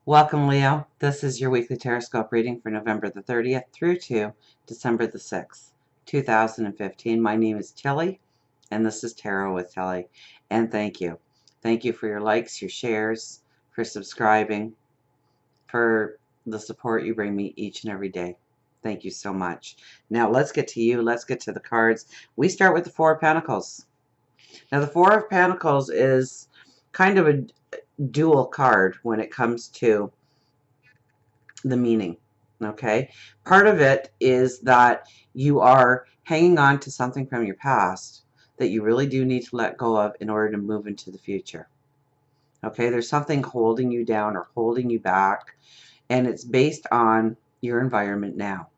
Welcome, Leo. This is your weekly Teroscope reading for November the 30th through to December the 6th, 2015. My name is Tilly, and this is Tarot with Tilly. And thank you. Thank you for your likes, your shares, for subscribing, for the support you bring me each and every day. Thank you so much. Now, let's get to you. Let's get to the cards. We start with the Four of Pentacles. Now, the Four of Pentacles is kind of a dual card when it comes to the meaning. Okay, part of it is that you are hanging on to something from your past that you really do need to let go of in order to move into the future. Okay, there's something holding you down or holding you back, and it's based on your environment now.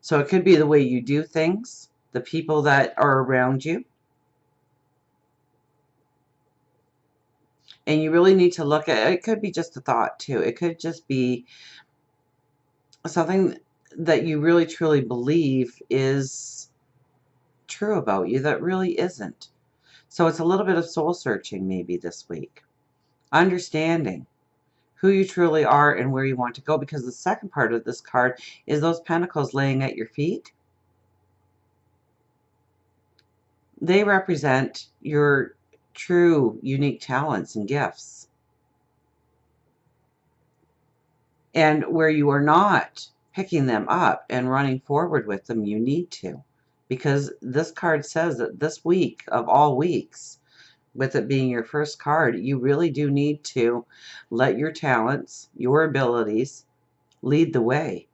So it could be the way you do things, the people that are around you, and you really need to look at it. It could be just a thought too. It could just be something that you really truly believe is true about you that really isn't. So it's a little bit of soul searching maybe this week. Understanding who you truly are and where you want to go, because the second part of this card is those pentacles laying at your feet. They represent your true unique talents and gifts. And where you are not picking them up and running forward with them, you need to. Because this card says that this week, of all weeks, with it being your first card, you really do need to let your talents, your abilities, lead the way.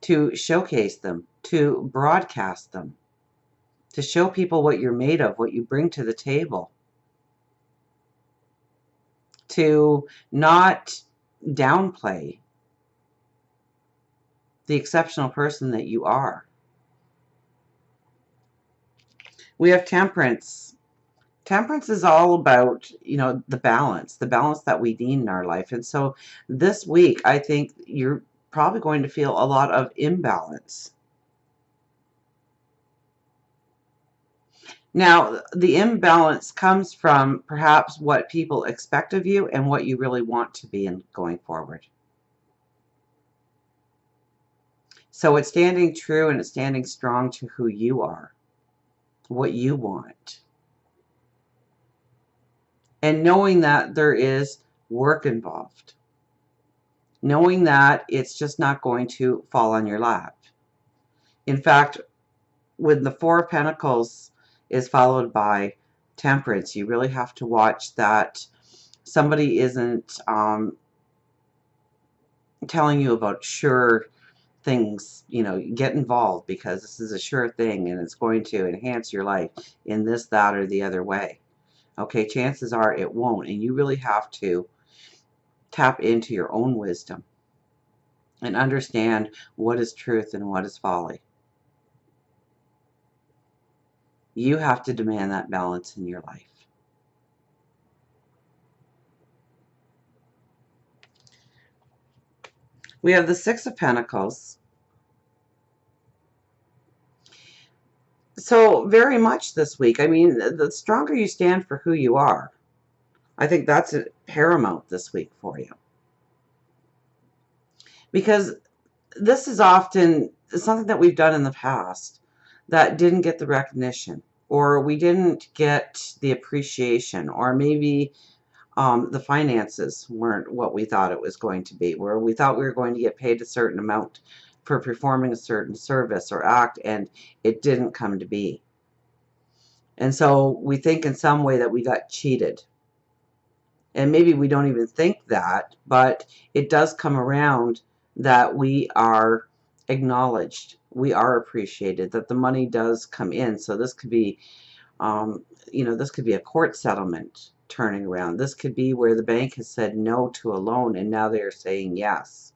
To showcase them, to broadcast them, to show people what you're made of, what you bring to the table. To not downplay the exceptional person that you are. We have Temperance. Temperance is all about, the balance that we need in our life. And so this week, I think you're probably going to feel a lot of imbalance. Now, the imbalance comes from perhaps what people expect of you and what you really want to be in going forward. So it's standing true and it's standing strong to who you are, what you want. And knowing that there is work involved. Knowing that it's just not going to fall on your lap. In fact, when the Four of Pentacles is followed by Temperance, you really have to watch that somebody isn't telling you about sure things, get involved because this is a sure thing and it's going to enhance your life in this, that, or the other way. Okay, chances are it won't, and you really have to tap into your own wisdom and understand what is truth and what is folly. You have to demand that balance in your life. We have the Six of Pentacles. So very much this week, I mean, the stronger you stand for who you are, I think that's paramount this week for you. Because this is often something that we've done in the past that didn't get the recognition, or we didn't get the appreciation, or maybe the finances weren't what we thought it was going to be, where we thought we were going to get paid a certain amount for performing a certain service or act, and it didn't come to be. And so we think in some way that we got cheated. And maybe we don't even think that, but it does come around that we are acknowledged, we are appreciated, that the money does come in. So this could be, this could be a court settlement turning around. This could be where the bank has said no to a loan and now they're saying yes.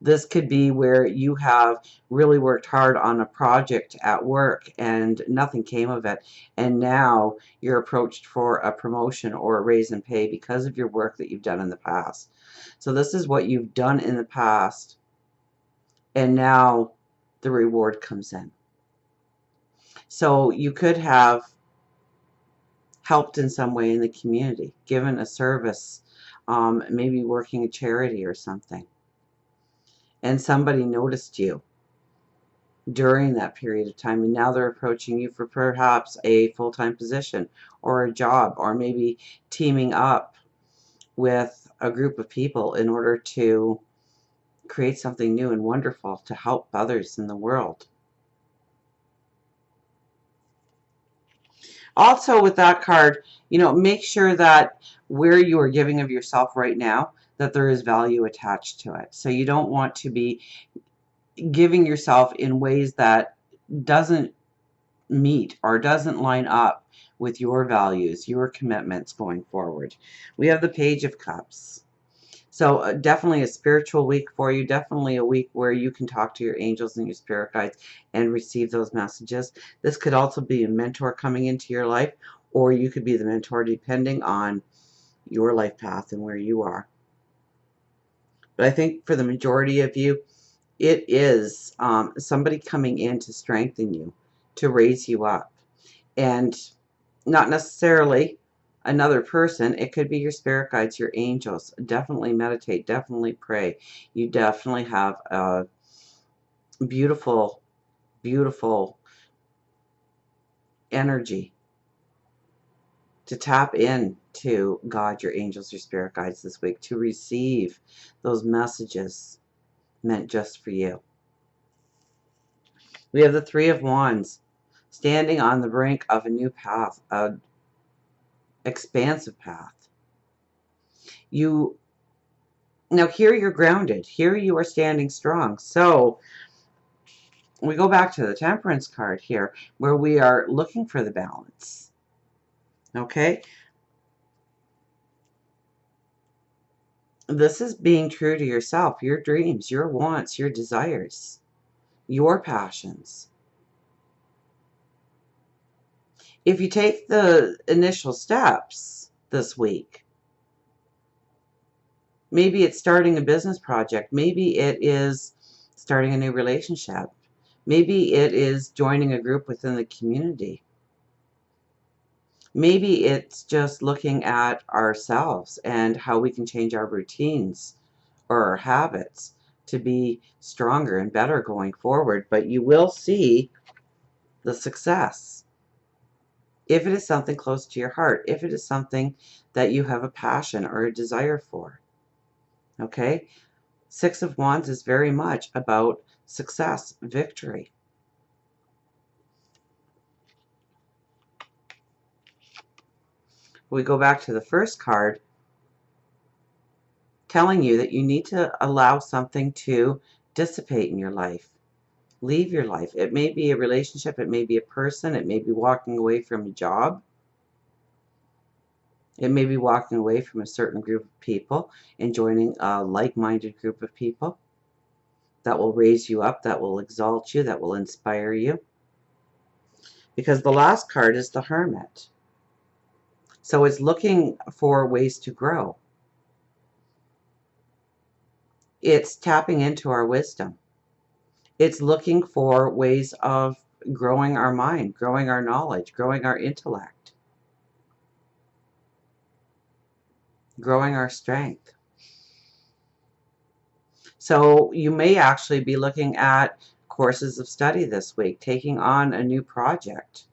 This could be where you have really worked hard on a project at work and nothing came of it. And now you're approached for a promotion or a raise in pay because of your work that you've done in the past. So this is what you've done in the past. And now the reward comes in. So you could have helped in some way in the community, given a service, maybe working a charity or something, and somebody noticed you during that period of time, and now they're approaching you for perhaps a full-time position or a job, or maybe teaming up with a group of people in order to create something new and wonderful to help others in the world. Also with that card, make sure that where you are giving of yourself right now, that there is value attached to it. So you don't want to be giving yourself in ways that doesn't meet or doesn't line up with your values, your commitments going forward. We have the Page of Cups. So definitely a spiritual week for you. Definitely a week where you can talk to your angels and your spirit guides and receive those messages. This could also be a mentor coming into your life, or you could be the mentor depending on your life path and where you are. But I think for the majority of you, it is somebody coming in to strengthen you, to raise you up. And not necessarily another person. It could be your spirit guides, your angels. Definitely meditate. Definitely pray. You definitely have a beautiful, beautiful energy to tap in to God, your angels, your spirit guides this week, to receive those messages meant just for you. We have the Three of Wands, standing on the brink of a new path, an expansive path. Now here you're grounded. Here you are standing strong. So we go back to the Temperance card here, where we are looking for the balance. Okay? This is being true to yourself, your dreams, your wants, your desires, your passions. If you take the initial steps this week, maybe it's starting a business project. Maybe it is starting a new relationship. Maybe it is joining a group within the community. Maybe it's just looking at ourselves and how we can change our routines or our habits to be stronger and better going forward. But you will see the success if it is something close to your heart, if it is something that you have a passion or a desire for. Okay? Six of Wands is very much about success, victory. We go back to the first card, telling you that you need to allow something to dissipate in your life. Leave your life. It may be a relationship, it may be a person, it may be walking away from a job. It may be walking away from a certain group of people and joining a like-minded group of people that will raise you up, that will exalt you, that will inspire you. Because the last card is the Hermit. So it's looking for ways to grow. It's tapping into our wisdom. It's looking for ways of growing our mind, growing our knowledge, growing our intellect, growing our strength. So you may actually be looking at courses of study this week, taking on a new project,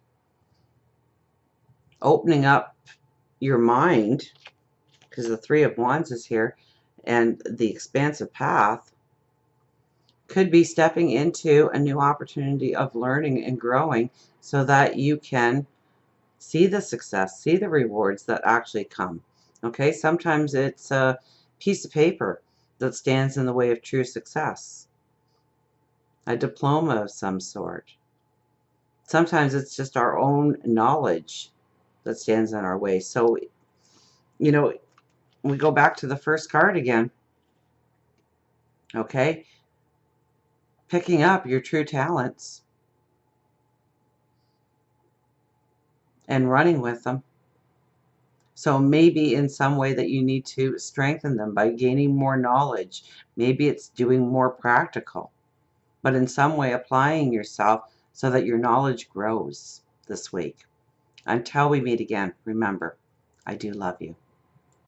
opening up your mind, because the Three of Wands is here, and the expansive path could be stepping into a new opportunity of learning and growing so that you can see the success, see the rewards that actually come. Okay, sometimes it's a piece of paper that stands in the way of true success, a diploma of some sort. Sometimes it's just our own knowledge that stands in our way. So, we go back to the first card again. Okay, picking up your true talents and running with them. So maybe in some way that you need to strengthen them by gaining more knowledge. Maybe it's doing more practical, but in some way applying yourself so that your knowledge grows this week. Until we meet again, remember, I do love you.